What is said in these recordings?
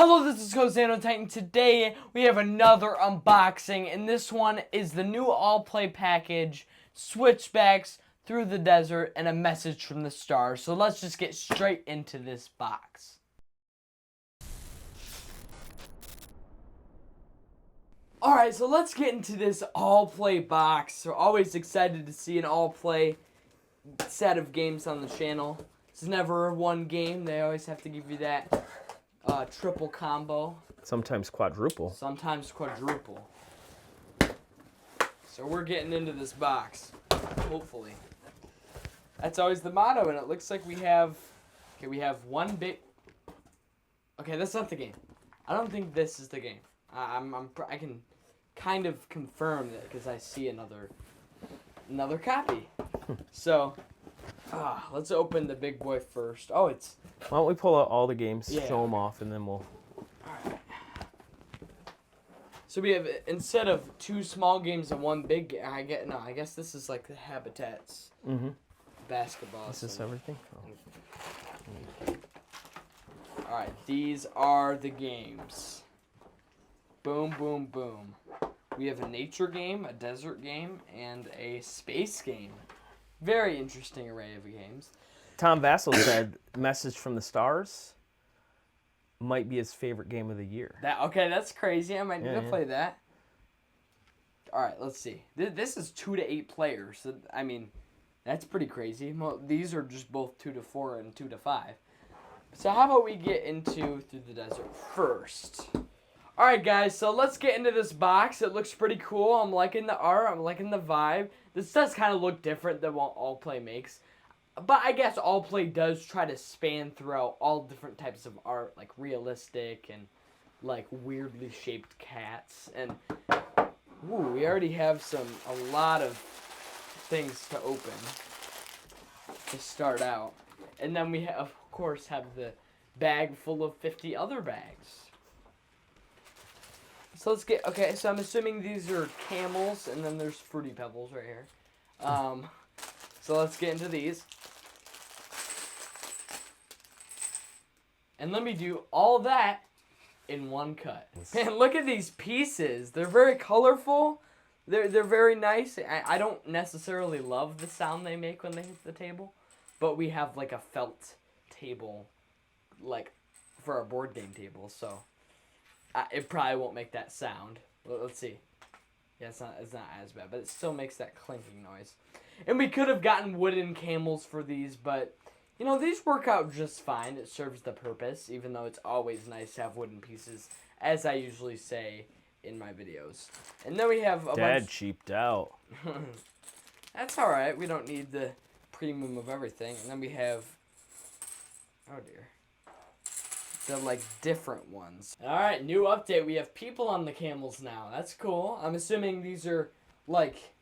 Hello, this is Cozano Titan. Today we have another unboxing, and this one is the new all-play package, Switchbacks, Through the Desert, and a Message from the Stars. So let's just get straight into this box. Alright, so let's get into this all-play box. We're always excited to see an all-play set of games on the channel. It's never one game. They always have to give you that triple combo. Sometimes quadruple. Sometimes quadruple. So we're getting into this box, hopefully. That's always the motto, and it looks like we have one big. Okay, that's not the game. I don't think this is the game. I can kind of confirm that because I see another copy. So, let's open the big boy first. Oh, it's. Why don't we pull out all the games, Yeah. show them off, and then we'll... Alright. So we have, instead of two small games and one big game, I guess this is like the Habitats. Mm-hmm. Basketball. Is this everything? Oh. Alright, these are the games. Boom, boom, boom. We have a nature game, a desert game, and a space game. Very interesting array of games. Tom Vassell said Message from the Stars might be his favorite game of the year. Okay, that's crazy. I might need to Yeah. play that. Alright, let's see. This is 2 to 8 players. So, I mean, that's pretty crazy. Well, these are just both 2 to 4 and 2 to 5. So how about we get into Through the Desert first? Alright guys, so let's get into this box. It looks pretty cool. I'm liking the art. I'm liking the vibe. This does kind of look different than what All Play makes. But I guess All Play does try to span throughout all different types of art, like realistic and like weirdly shaped cats. And ooh, we already have a lot of things to open to start out. And then we of course have the bag full of 50 other bags. So let's get, okay, so I'm assuming these are camels, and then there's Fruity Pebbles right here. So let's get into these. And let me do all that in one cut. Man, look at these pieces. They're very colorful. They're very nice. I don't necessarily love the sound they make when they hit the table, but we have like a felt table, like for our board game table, so it probably won't make that sound. Let's see. Yeah, it's not as bad, but it still makes that clinking noise. And we could have gotten wooden camels for these, but you know, these work out just fine. It serves the purpose, even though it's always nice to have wooden pieces, as I usually say in my videos. And then we have a Dad cheaped out. That's alright. We don't need the premium of everything. And then we have, oh dear, the like different ones. Alright, new update. We have people on the camels now. That's cool. I'm assuming these are like,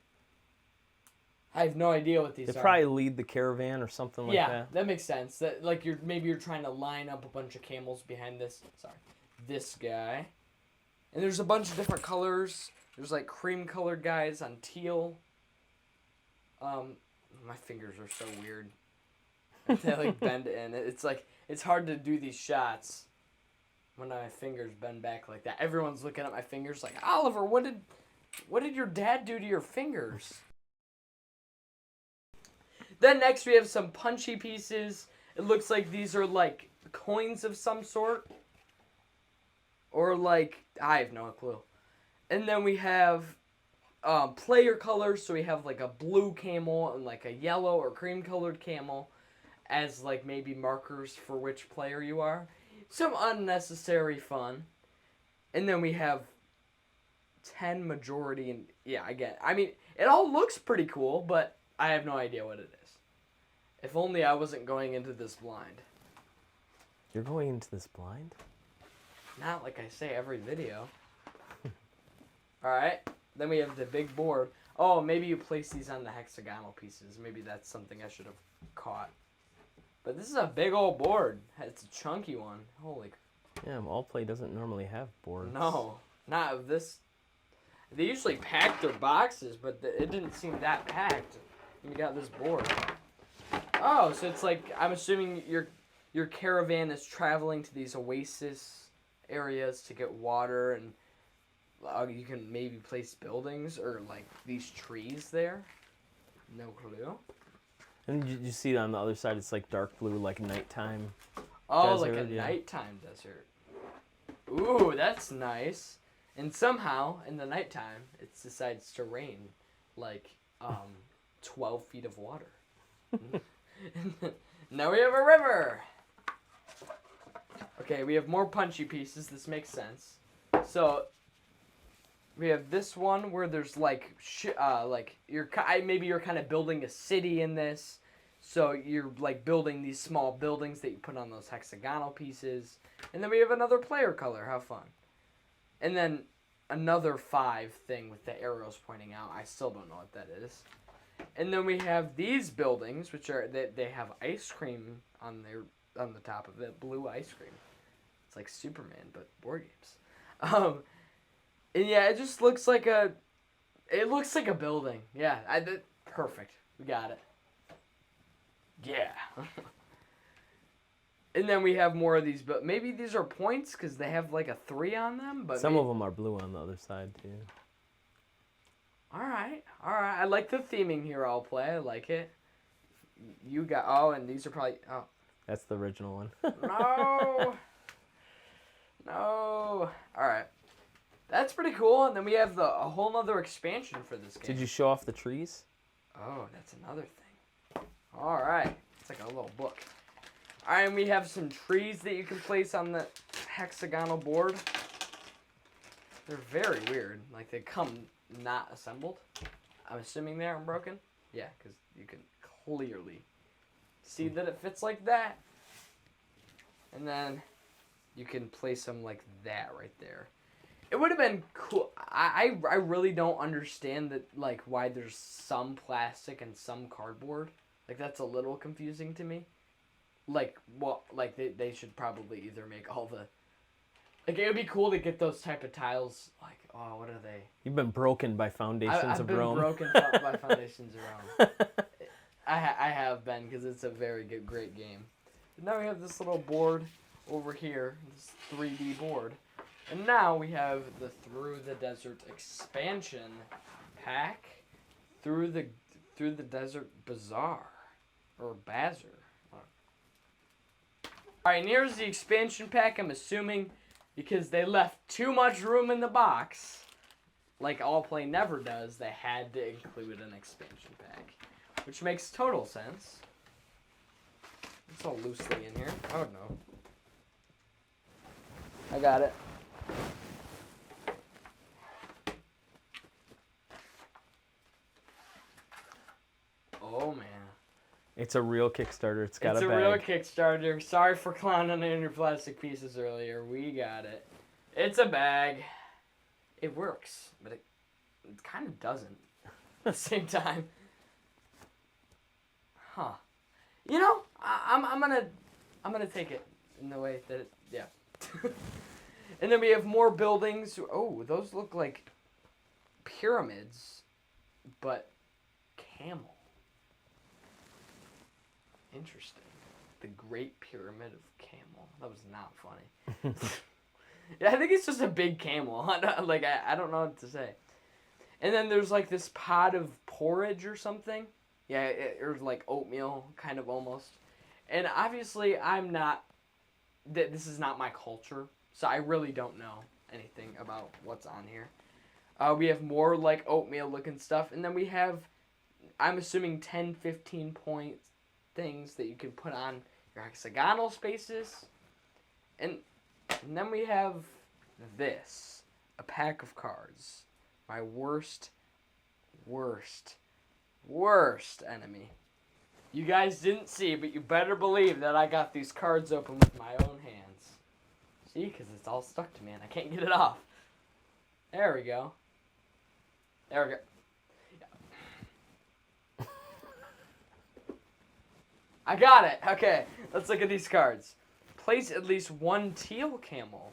I have no idea what these They are. probably lead the caravan or something like that. Yeah, that makes sense. That like maybe you're trying to line up a bunch of camels behind this. Sorry, this guy. And there's a bunch of different colors. There's like cream colored guys on teal. My fingers are so weird. They like bend in. It's like it's hard to do these shots when my fingers bend back like that. Everyone's looking at my fingers like, Oliver, what did your dad do to your fingers? Then next we have some punchy pieces. It looks like these are like coins of some sort. Or like, I have no clue. And then we have player colors. So we have like a blue camel and like a yellow or cream colored camel as like maybe markers for which player you are. Some unnecessary fun. And then we have 10 majority and yeah, I mean, it all looks pretty cool, but I have no idea what it is. If only I wasn't going into this blind. You're going into this blind? Not like I say every video. Alright, then we have the big board. Oh, maybe you place these on the hexagonal pieces. Maybe that's something I should have caught. But this is a big old board. It's a chunky one. Holy. Yeah, All Play doesn't normally have boards. No, not of this. They usually pack their boxes, but it didn't seem that packed. And you got this board. Oh, so it's like, I'm assuming your caravan is traveling to these oasis areas to get water, and you can maybe place buildings or like these trees there. No clue. And you see on the other side, it's like dark blue, like nighttime. Oh, Desert, like a yeah. nighttime desert. Ooh, that's nice. And somehow, in the nighttime, it decides to rain like 12 feet of water. Now we have a river. Okay, we have more punchy pieces. This makes sense. So we have this one where there's like maybe you're kind of building a city in this. So you're like building these small buildings that you put on those hexagonal pieces. And then we have another player color. How fun. And then another 5 thing with the arrows pointing out. I still don't know what that is. And then we have these buildings, which are they have ice cream on the top of it, blue ice cream. It's like Superman, but board games. And yeah, it just looks like a building. Yeah, perfect. We got it. Yeah. And then we have more of these, but maybe these are points because they have like a 3 on them. But some of them are blue on the other side too. All right. I like the theming here. I'll play. I like it. You got and these are probably That's the original one. No. All right. That's pretty cool. And then we have a whole nother expansion for this game. Did you show off the trees? Oh, that's another thing. All right. It's like a little book. All right, and we have some trees that you can place on the hexagonal board. They're very weird. Like, they come not assembled. I'm assuming they aren't broken. Yeah, because you can clearly see that it fits like that. And then you can place them like that right there. It would have been cool. I really don't understand that, like, why there's some plastic and some cardboard. Like, that's a little confusing to me. Like, well, like, they should probably either make all the... Like, it would be cool to get those type of tiles, like, what are they? You've been broken by foundations of Rome. I've been broken by foundations of Rome. I have been, because it's a very great game. And now we have this little board over here, this 3D board. And now we have the Through the Desert expansion pack, Through the Desert Bazaar, or Bazaar. Alright, and here's the expansion pack, I'm assuming, because they left too much room in the box, like All Play Never does, they had to include an expansion pack. Which makes total sense. It's all loosely in here. Oh no. I got it. Oh man. It's a real Kickstarter. It's got It's a a bag. real Kickstarter. Sorry for clowning on your plastic pieces earlier. We got it. It's a bag. It works, but it kind of doesn't at the same time. Huh. You know, I'm gonna take it in the way that yeah. And then we have more buildings. Oh, those look like pyramids, but camel. Interesting. The Great Pyramid of Camel. That was not funny. Yeah, I think it's just a big camel. I don't know what to say. And then there's like this pot of porridge or something. Yeah, or like oatmeal, kind of almost. And obviously, this is not my culture, so I really don't know anything about what's on here. We have more like oatmeal looking stuff. And then we have, I'm assuming 10, 15 point things that you can put on your hexagonal spaces. And then we have this, a pack of cards. My worst enemy. You guys didn't see, but you better believe that I got these cards open with my own hands. See, because it's all stuck to me and I can't get it off. There we go. There we go. I got it. Okay, let's look at these cards. Place at least one teal camel.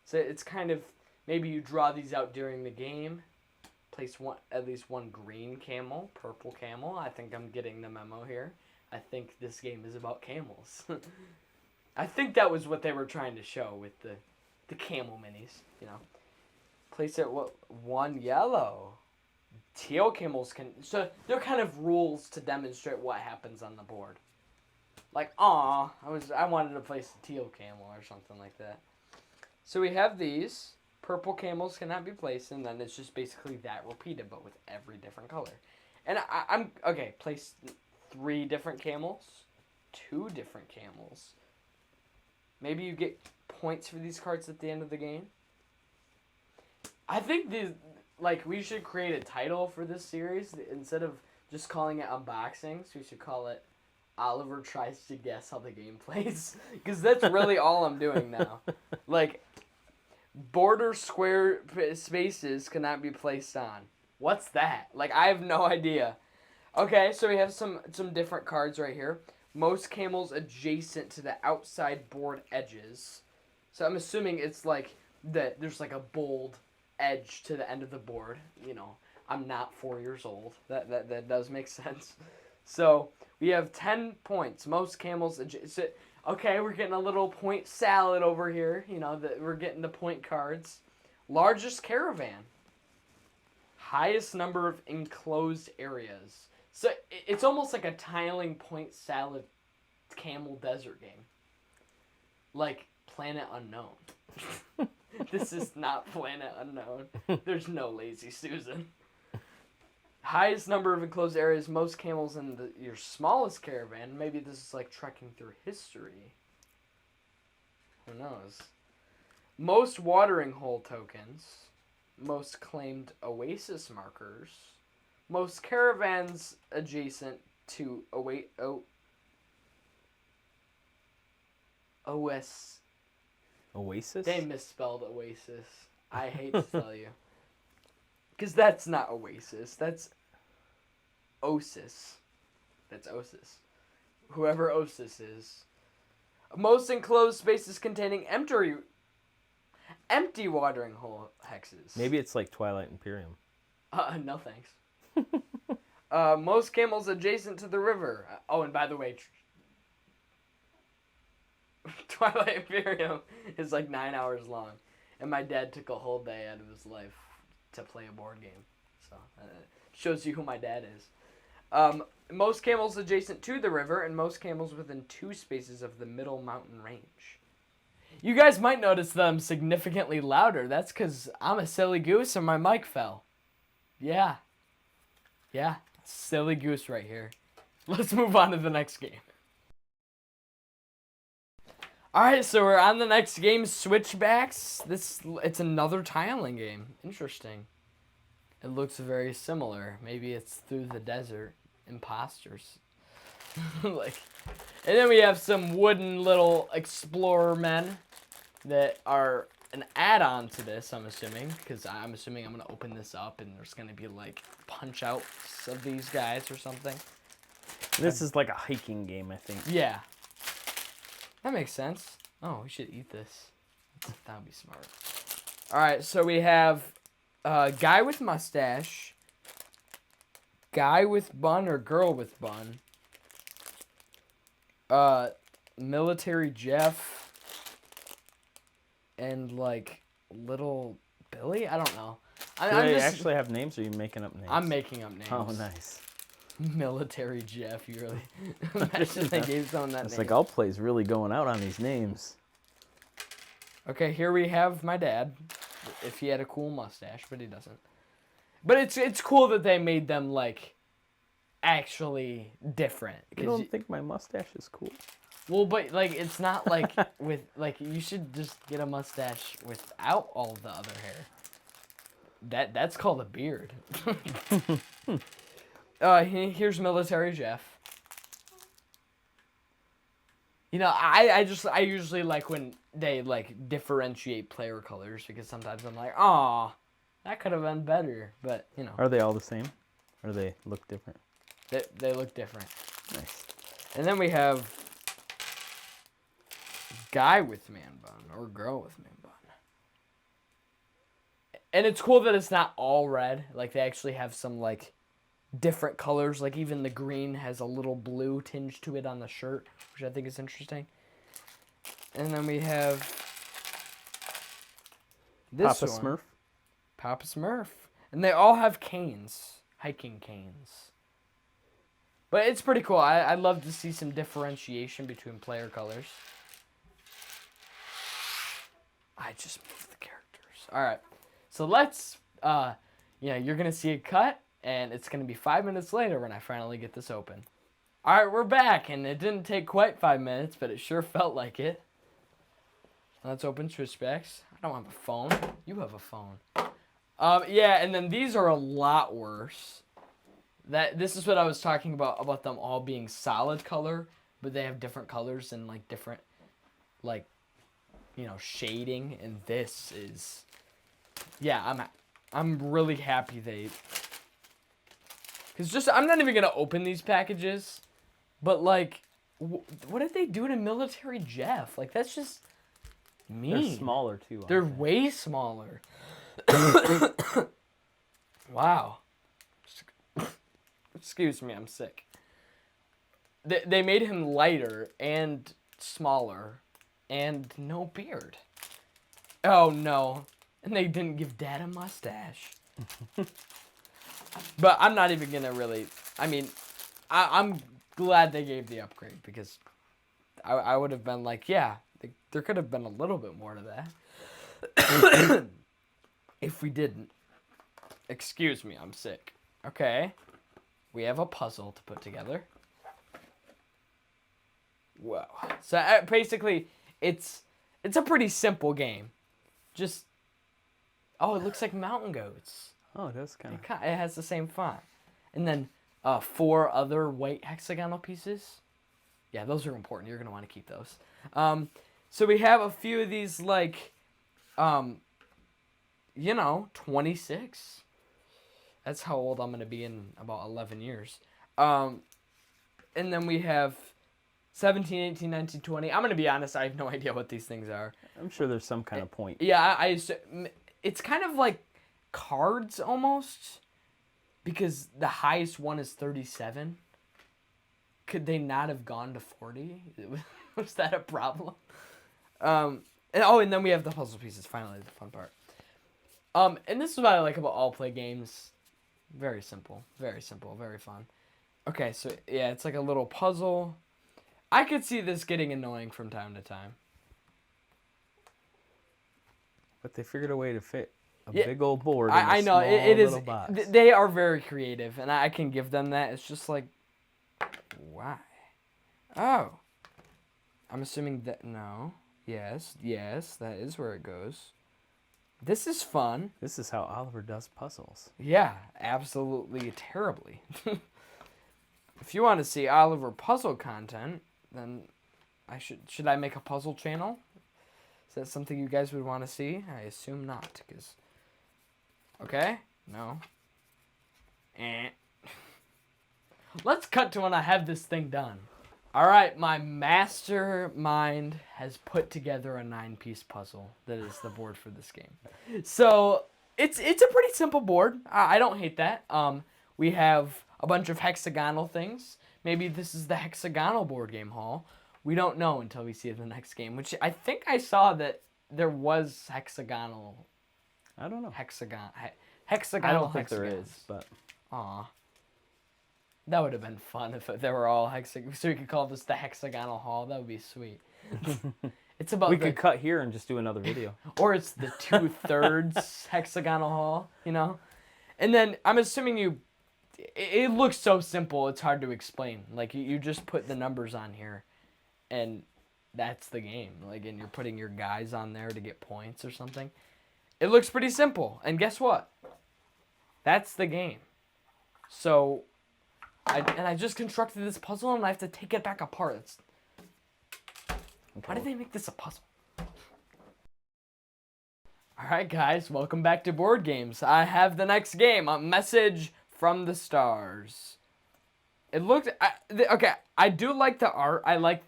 So it's kind of, maybe you draw these out during the game. Place at least one green camel, purple camel. I think I'm getting the memo here. I think this game is about camels. I think that was what they were trying to show with the camel minis, you know. Place it one yellow. Teal camels can, so they're kind of rules to demonstrate what happens on the board. Like, I wanted to place a teal camel or something like that. So we have these. Purple camels cannot be placed, and then it's just basically that repeated, but with every different color. And I'm okay. Place 3 different camels, 2 different camels. Maybe you get points for these cards at the end of the game. I think we should create a title for this series instead of just calling it unboxings. We should call it Oliver tries to guess how the game plays, because that's really all I'm doing now. Like, border square spaces cannot be placed on. What's that? Like, I have no idea. Okay, so we have some different cards right here. Most camels adjacent to the outside board edges. So I'm assuming it's like that there's like a bold edge to the end of the board. You know, I'm not 4 years old. That does make sense. So we have 10 points. Most camels adjacent. Okay, we're getting a little point salad over here. You know, we're getting the point cards. Largest caravan. Highest number of enclosed areas. So it's almost like a tiling point salad camel desert game. Like Planet Unknown. This is not Planet Unknown. There's no Lazy Susan. Highest number of enclosed areas, most camels in your smallest caravan. Maybe this is like trekking through history. Who knows? Most watering hole tokens. Most claimed oasis markers. Most caravans adjacent to Oasis? They misspelled oasis. I hate to tell you. Because that's not oasis. That's Osis. That's Osis. Whoever Osis is. Most enclosed spaces containing empty watering hole hexes. Maybe it's like Twilight Imperium. No thanks. Most camels adjacent to the river. Oh, and by the way, Twilight Imperium is like 9 hours long. And my dad took a whole day out of his life to play a board game. So, shows you who my dad is. Most camels adjacent to the river, and most camels within 2 spaces of the middle mountain range. You guys might notice that I'm significantly louder. That's because I'm a silly goose and my mic fell. Yeah. Yeah, silly goose right here. Let's move on to the next game. Alright, so we're on the next game, Switchbacks. It's another tiling game. Interesting. It looks very similar. Maybe it's through the desert. Imposters. And then we have some wooden little explorer men that are an add-on to this, I'm assuming. Because I'm assuming I'm going to open this up and there's going to be like punch-outs of these guys or something. This is like a hiking game, I think. Yeah. That makes sense. Oh, we should eat this. That would be smart. Alright, so we have guy with mustache, guy with bun or girl with bun, military Jeff, and like little Billy? I don't know. Do they actually have names, or are you making up names? I'm making up names. Oh, nice. Military Jeff, you really imagine they gave someone that name. It's like Allplay's really going out on these names. Okay, here we have my dad. If he had a cool mustache, but he doesn't. But it's cool that they made them like actually different. You don't think my mustache is cool? Well, but like it's not like with like you should just get a mustache without all of the other hair. That's called a beard. Here's Military Jeff. You know, I usually like when they like differentiate player colors, because sometimes I'm like, aw, that could have been better, but you know. Are they all the same, or they look different? They look different. Nice. And then we have guy with man bun or girl with man bun. And it's cool that it's not all red. Like they actually have some like different colors. Like even the green has a little blue tinge to it on the shirt, which I think is interesting. And then we have This Papa one, Smurf. Papa Smurf. And they all have canes. Hiking canes. But it's pretty cool. I'd love to see some differentiation between player colors. I just moved the characters. Alright. So let's, you're going to see a cut, and it's going to be 5 minutes later when I finally get this open. Alright, we're back, and it didn't take quite 5 minutes, but it sure felt like it. Let's open Switchbacks. I don't have a phone. You have a phone. Yeah, and then these are a lot worse. This is what I was talking about them all being solid color, but they have different colors and like different, like, shading. And this is, yeah, I'm really happy because I'm not even gonna open these packages, but like, what did they do to Military Jeff? Like that's just mean. They're smaller too. They're way smaller. Wow. Excuse me, I'm sick. They made him lighter and smaller and no beard. Oh no. And they didn't give Dad a mustache. But I'm not even gonna really, I'm glad they gave the upgrade because I would have been like, yeah, there could have been a little bit more to that. If we didn't. Excuse me, I'm sick. Okay. We have a puzzle to put together. Whoa. So basically, it's a pretty simple game. Just, it looks like mountain goats. Oh, that's kind of... It has the same font. And then 4 other white hexagonal pieces. Yeah, those are important. You're going to want to keep those. So we have a few of these, like, 26. That's how old I'm going to be in about 11 years. And then we have 17, 18, 19, 20. I'm going to be honest, I have no idea what these things are. I'm sure there's some kind of point. Yeah, it's kind of like cards almost, because the highest one is 37. Could they not have gone to 40? Was that a problem? And then we have the puzzle pieces, finally, the fun part. And this is what I like about all play games. Very simple, very fun. Okay, so yeah, it's like a little puzzle. I could see this getting annoying from time to time. But they figured a way to fit a big old board in I a know, small it is. little box. They are very creative, and I can give them that. It's just like, why? Oh. I'm assuming that, no. Yes, that is where it goes. This is fun. This is how Oliver does puzzles. Yeah, absolutely terribly. If you want to see Oliver puzzle content, then should I make a puzzle channel? Is that something you guys would want to see? I assume not, because... Okay? No. Let's cut to when I have this thing done. Alright, my mastermind has put together a 9-piece puzzle that is the board for this game. So, it's a pretty simple board. I don't hate that. We have a bunch of hexagonal things. Maybe this is the hexagonal board game hall. We don't know until we see the next game, which I think I saw that there was hexagonal. I don't know. Hexagonal. I don't think there is, but... Aw. That would have been fun if they were all so we could call this the hexagonal hall. That would be sweet. It's about we could cut here and just do another video. Or it's the 2/3 hexagonal hall, And then I'm assuming it looks so simple, it's hard to explain. Like you just put the numbers on here, and that's the game. Like, and you're putting your guys on there to get points or something. It looks pretty simple, and guess what? That's the game. So. I just constructed this puzzle and I have to take it back apart. Why did they make this a puzzle? Alright guys, welcome back to Board Games. I have the next game, A Message from the Stars. It looked... okay, I do like the art. I like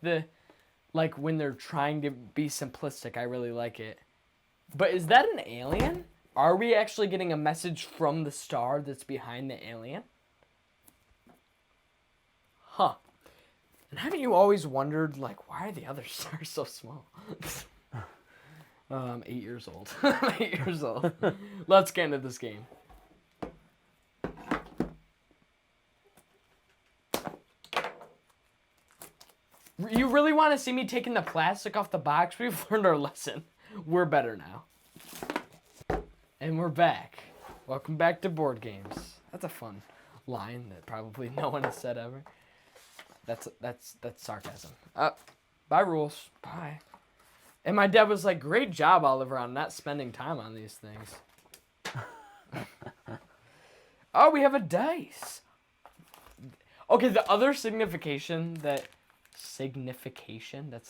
when they're trying to be simplistic. I really like it. But is that an alien? Are we actually getting a message from the star that's behind the alien? Huh. And haven't you always wondered, like, why are the other stars so small? I'm 8 years old. I'm 8 years old. Let's get into this game. You really want to see me taking the plastic off the box? We've learned our lesson. We're better now. And we're back. Welcome back to board games. That's a fun line that probably no one has said ever. That's sarcasm. Bye rules. Bye. And my dad was like, "Great job, Oliver, on not spending time on these things." Oh, we have a dice. Okay, the other signification, that's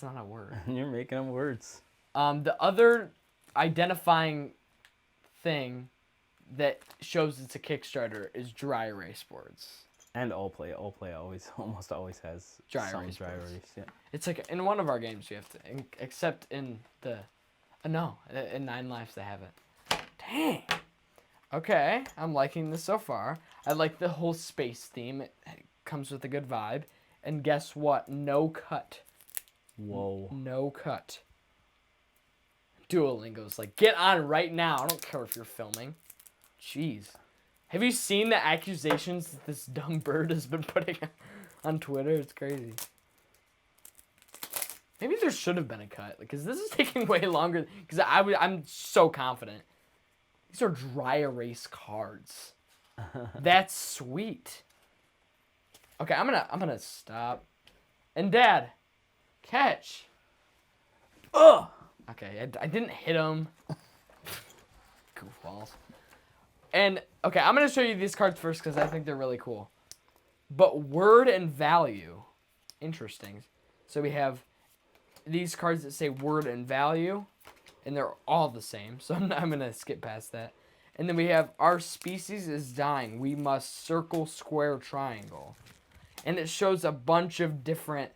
not a word. You're making up words. The other identifying thing that shows it's a Kickstarter is dry erase boards. And all play almost always has Dry some erase dry boards. erase. Yeah. It's like in one of our games you have to, except in the, in 9 Lives they have it. Dang. Okay, I'm liking this so far. I like the whole space theme. It comes with a good vibe. And guess what? No cut. Whoa. No cut. Duolingo's like, get on right now. I don't care if you're filming. Jeez. Have you seen the accusations that this dumb bird has been putting on Twitter? It's crazy. Maybe there should have been a cut, because this is taking way longer. Because I'm so confident. These are dry erase cards. That's sweet. Okay, I'm gonna stop. And Dad, catch. Ugh. Okay, I didn't hit him. Goofballs. And okay, I'm gonna show you these cards first because I think they're really cool. But word and value, interesting. So we have these cards that say word and value, and they're all the same. So I'm gonna skip past that. And then we have our species is dying. We must circle, square, triangle. And it shows a bunch of different.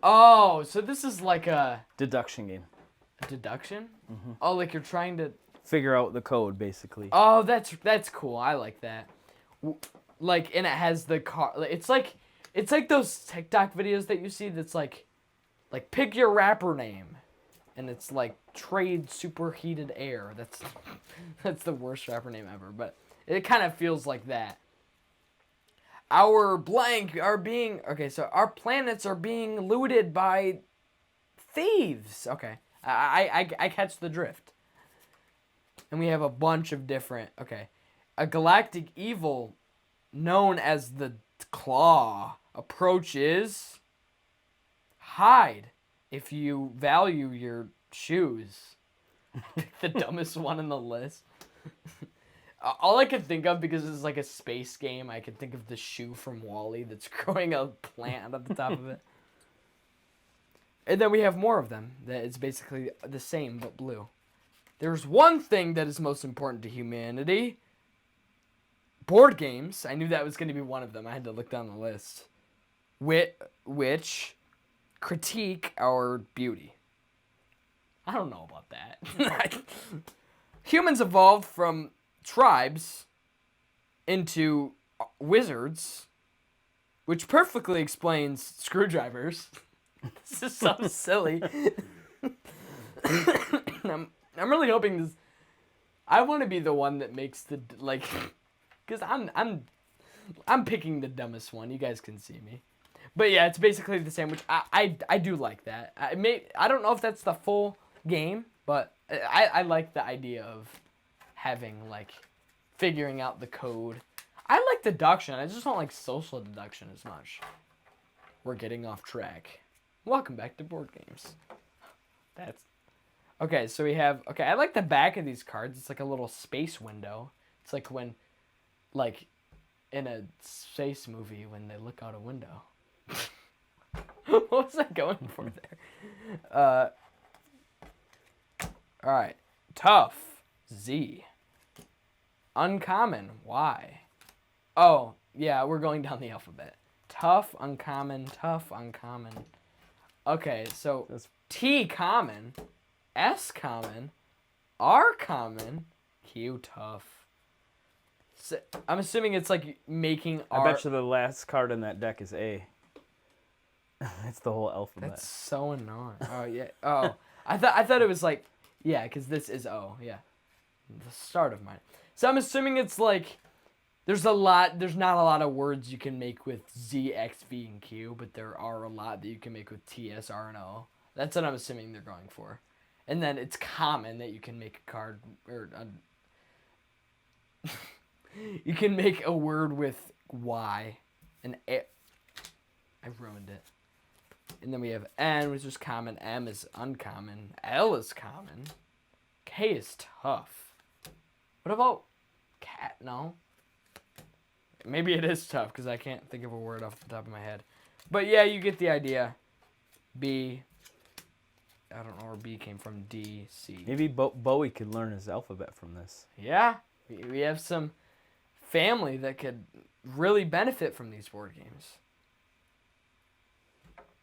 Oh, so this is like a Deduction game. deduction. Mm-hmm. Oh, like you're trying to Figure out the code, basically. Oh, that's cool. I like that. Like, and it has the car. It's like those TikTok videos that you see. That's like pick your rapper name, and it's like trade superheated air. That's the worst rapper name ever. But it kind of feels like that. Our blank are being So our planets are being looted by thieves. Okay, I catch the drift. And we have a bunch of different. Okay, a galactic evil known as the Claw approaches. Hide if you value your shoes. The dumbest one in the list. All I could think of, because it's like a space game, I could think of the shoe from WALL-E that's growing a plant at the top of it. And then we have more of them. That it's basically the same but blue. There's one thing that is most important to humanity. Board games. I knew that was going to be one of them. I had to look down the list. Which critique our beauty. I don't know about that. Humans evolved from tribes into wizards, which perfectly explains screwdrivers. This is so silly. I'm really hoping this. I want to be the one that makes the because I'm picking the dumbest one. You guys can see me, but yeah, it's basically the same. Which I do like that. I don't know if that's the full game, but I like the idea of having figuring out the code. I like deduction. I just don't like social deduction as much. We're getting off track. Welcome back to board games. That's okay. So we have I like the back of these cards. It's like a little space window. It's like when, in a space movie when they look out a window. What was I going for there? All right. Tough. Z. Uncommon. Y. Oh, yeah, we're going down the alphabet. Tough, uncommon, tough, uncommon. Okay, so T common, S common, R common, Q tough. So, I'm assuming it's like making R. I bet you the last card in that deck is A. It's the whole alphabet. That's so annoying. Oh yeah. Oh, I thought it was like Yeah, because this is O. Yeah, the start of mine. So I'm assuming it's like there's not a lot of words you can make with Z, X, V, and Q, but there are a lot that you can make with T, S, R, and O. That's what I'm assuming they're going for. And then it's common that you can make a card or you can make a word with Y and A. I ruined it. And then we have N, which is common. M is uncommon. L is common. K is tough. What about cat? No. Maybe it is tough because I can't think of a word off the top of my head. But yeah, you get the idea. B. I don't know where B came from. D, C. Maybe Bowie could learn his alphabet from this. Yeah. We have some family that could really benefit from these board games.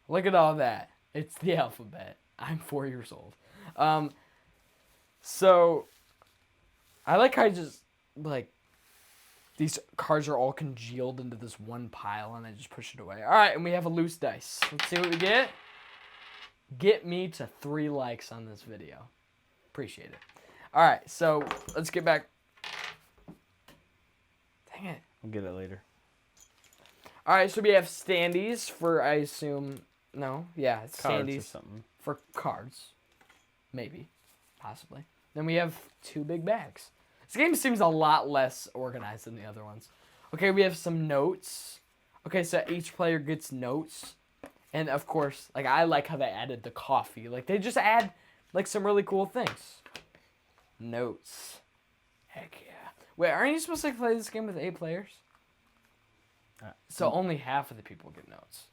Look at all that. It's the alphabet. I'm 4 years old. So I like how these cards are all congealed into this one pile and I just push it away. All right, and we have a loose dice. Let's see what we get. Get me to 3 likes on this video. Appreciate it. All right, so let's get back. Dang it. We'll get it later. All right, so we have standees for, I assume, it's Cards or standees something. for cards. Maybe, possibly. Then we have 2 big bags. This game seems a lot less organized than the other ones. Okay, we have some notes. Okay, so each player gets notes. And, of course, I like how they added the coffee. They just add, some really cool things. Notes. Heck yeah. Wait, aren't you supposed to play this game with 8 players? So only half of the people get notes.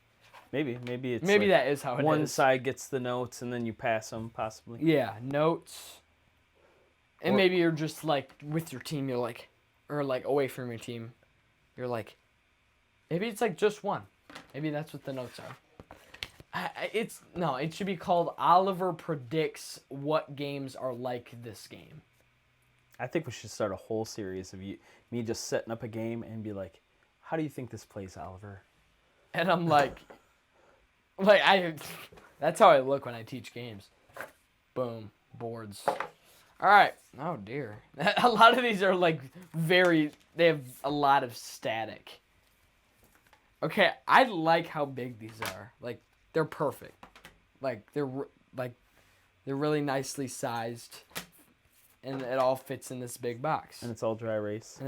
Maybe it's that is how it is. One side gets the notes and then you pass them, possibly. Yeah, notes. And maybe you're just, with your team, you're or, away from your team, you're maybe it's, just one. Maybe that's what the notes are. It should be called Oliver Predicts What Games Are Like This Game. I think we should start a whole series of me just setting up a game and be like, how do you think this plays, Oliver? And I'm that's how I look when I teach games. Boom, boards. All right. Oh, dear. A lot of these are, they have a lot of static. Okay, I like how big these are. They're perfect. They're really nicely sized. And it all fits in this big box. And it's all dry erase.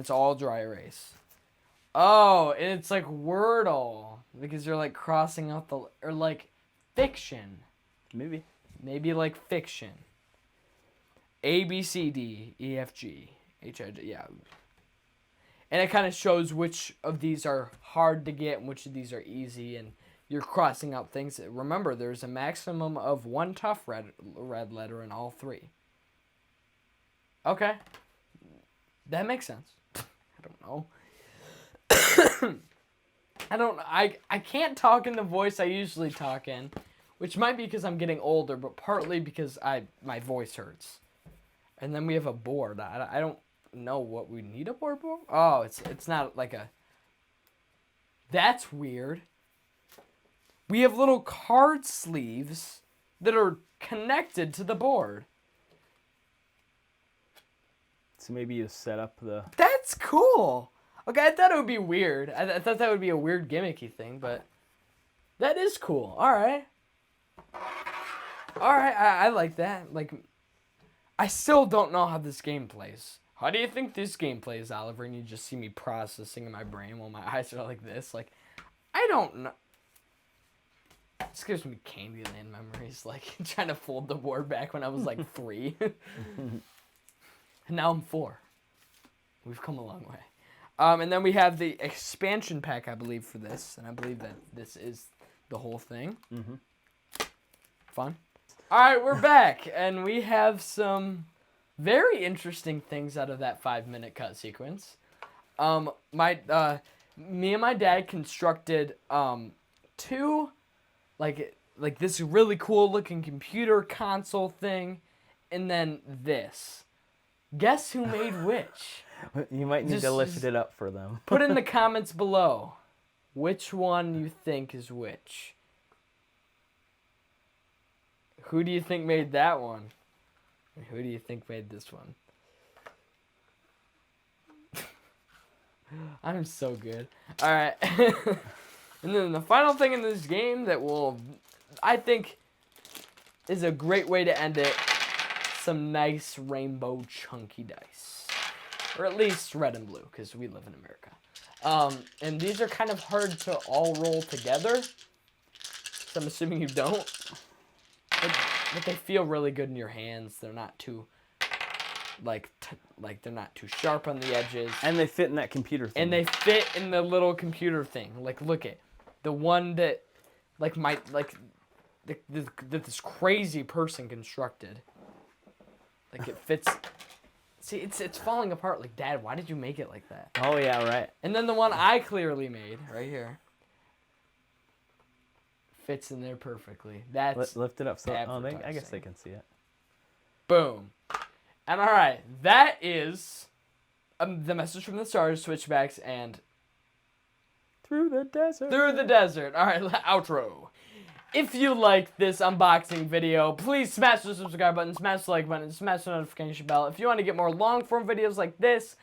Oh, and it's Wordle. Because you're crossing out or fiction. Maybe Fiction. A, B, C, D, E, F, G, H, I, J, yeah. And it kind of shows which of these are hard to get and which of these are easy. And you're crossing out things. Remember, there's a maximum of 1 tough red letter in all 3. Okay. That makes sense. I don't know. I can't talk in the voice I usually talk in, which might be because I'm getting older, but partly because my voice hurts. And then we have a board. I don't know what we need a board for. Oh, it's not that's weird. We have little card sleeves that are connected to the board. So maybe you set up the... That's cool. Okay, I thought it would be weird. I thought that would be a weird gimmicky thing, but that is cool. All right. I like that. I still don't know how this game plays. How do you think this game plays, Oliver? And you just see me processing in my brain while my eyes are like this. I don't know. This gives me Candyland memories, trying to fold the board back when I was 3. And now I'm 4. We've come a long way. And then we have the expansion pack, I believe, for this. And I believe that this is the whole thing. Mm-hmm. Fun. All right, we're back. And we have some very interesting things out of that 5-minute cut sequence. Me and my dad constructed 2... like this really cool looking computer console thing, and then this. Guess who made which? You might need to lift it up for them. Put in the comments below which one you think is which. Who do you think made that one? Who do you think made this one? I'm so good. All right. And then the final thing in this game that I think, is a great way to end it. Some nice rainbow chunky dice. Or at least red and blue, because we live in America. And these are kind of hard to all roll together. So I'm assuming you don't. But they feel really good in your hands. They're not too, like they're not too sharp on the edges. And they fit in that computer thing. And they fit in the little computer thing. Like, look at the one that, that this crazy person constructed. Like, it fits. See, it's falling apart. Like, Dad, why did you make it like that? Oh, yeah, right. And then the one I clearly made, right here, fits in there perfectly. That's lift it up. So I guess advertising. they can see it. Boom. And all right, that is the message from the stars, Switchbacks, and Through the desert. Through the desert. All right, outro. If you like this unboxing video, please smash the subscribe button, smash the like button, smash the notification bell. If you want to get more long-form videos like this,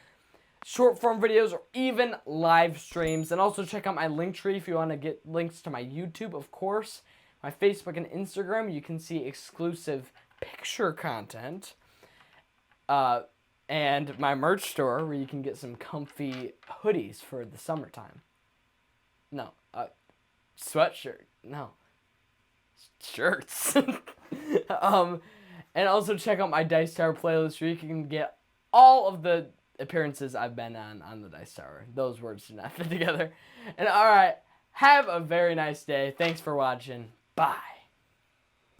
short-form videos, or even live streams, and also check out my link tree if you want to get links to my YouTube, of course, my Facebook and Instagram. You can see exclusive picture content, and my merch store where you can get some comfy hoodies for the summertime. No, sweatshirt. No. Shirts. And also check out my Dice Tower playlist where you can get all of the appearances I've been on the Dice Tower. Those words do not fit together. And alright, have a very nice day. Thanks for watching. Bye.